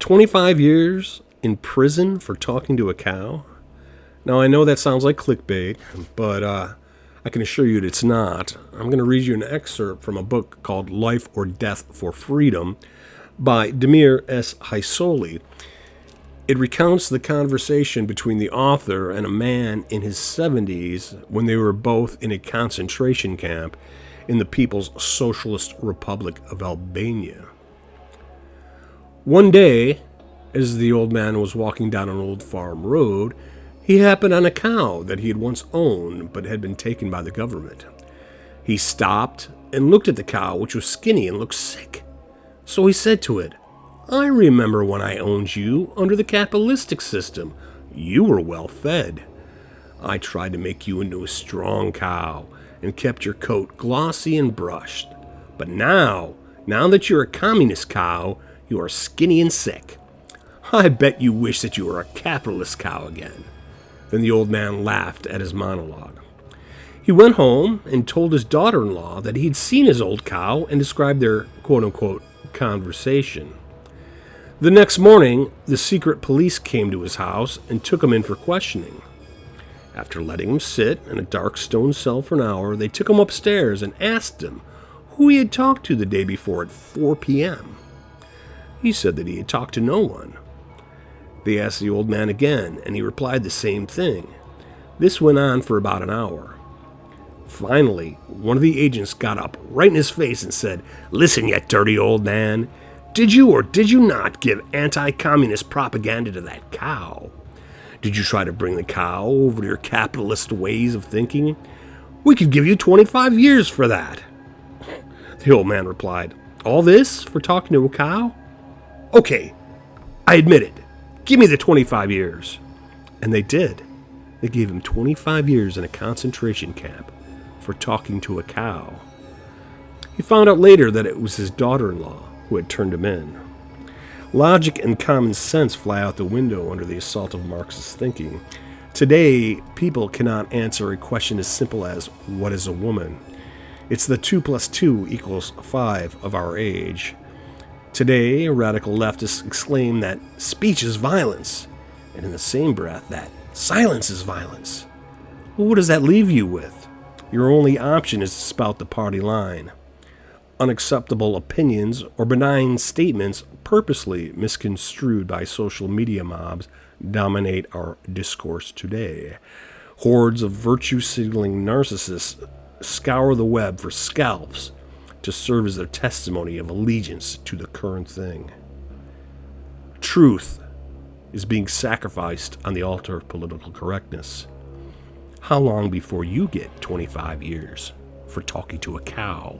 25 years in prison for talking to a cow? Now, I know that sounds like clickbait, but I can assure you that it's not. I'm going to read you an excerpt from a book called Life or Death for Freedom by Demir S. Haisoli. It recounts the conversation between the author and a man in his 70s when they were both in a concentration camp in the People's Socialist Republic of Albania. One day, as the old man was walking down an old farm road, he happened on a cow that he had once owned but had been taken by the government. He stopped and looked at the cow, which was skinny and looked sick. So he said to it, "I remember when I owned you under the capitalistic system. You were well fed. I tried to make you into a strong cow and kept your coat glossy and brushed. But now that you're a communist cow, you are skinny and sick. I bet you wish that you were a capitalist cow again." Then the old man laughed at his monologue. He went home and told his daughter-in-law that he'd seen his old cow and described their quote-unquote conversation. The next morning, the secret police came to his house and took him in for questioning. After letting him sit in a dark stone cell for an hour, they took him upstairs and asked him who he had talked to the day before at 4 p.m. He said that he had talked to no one. They asked the old man again, and he replied the same thing. This went on for about an hour. Finally, one of the agents got up right in his face and said, "Listen, you dirty old man. Did you or did you not give anti-communist propaganda to that cow? Did you try to bring the cow over to your capitalist ways of thinking? We could give you 25 years for that." The old man replied, "All this for talking to a cow? Okay, I admit it. Give me the 25 years. And they did. They gave him 25 years in a concentration camp for talking to a cow. He found out later that it was his daughter-in-law who had turned him in. Logic and common sense fly out the window under the assault of Marxist thinking. Today, people cannot answer a question as simple as, "What is a woman?" It's the 2 + 2 = 5 of our age. Today, radical leftists exclaim that speech is violence, and in the same breath that silence is violence. Well, what does that leave you with? Your only option is to spout the party line. Unacceptable opinions or benign statements purposely misconstrued by social media mobs dominate our discourse today. Hordes of virtue-signaling narcissists scour the web for scalps to serve as their testimony of allegiance to the current thing. Truth is being sacrificed on the altar of political correctness. How long before you get 25 years for talking to a cow?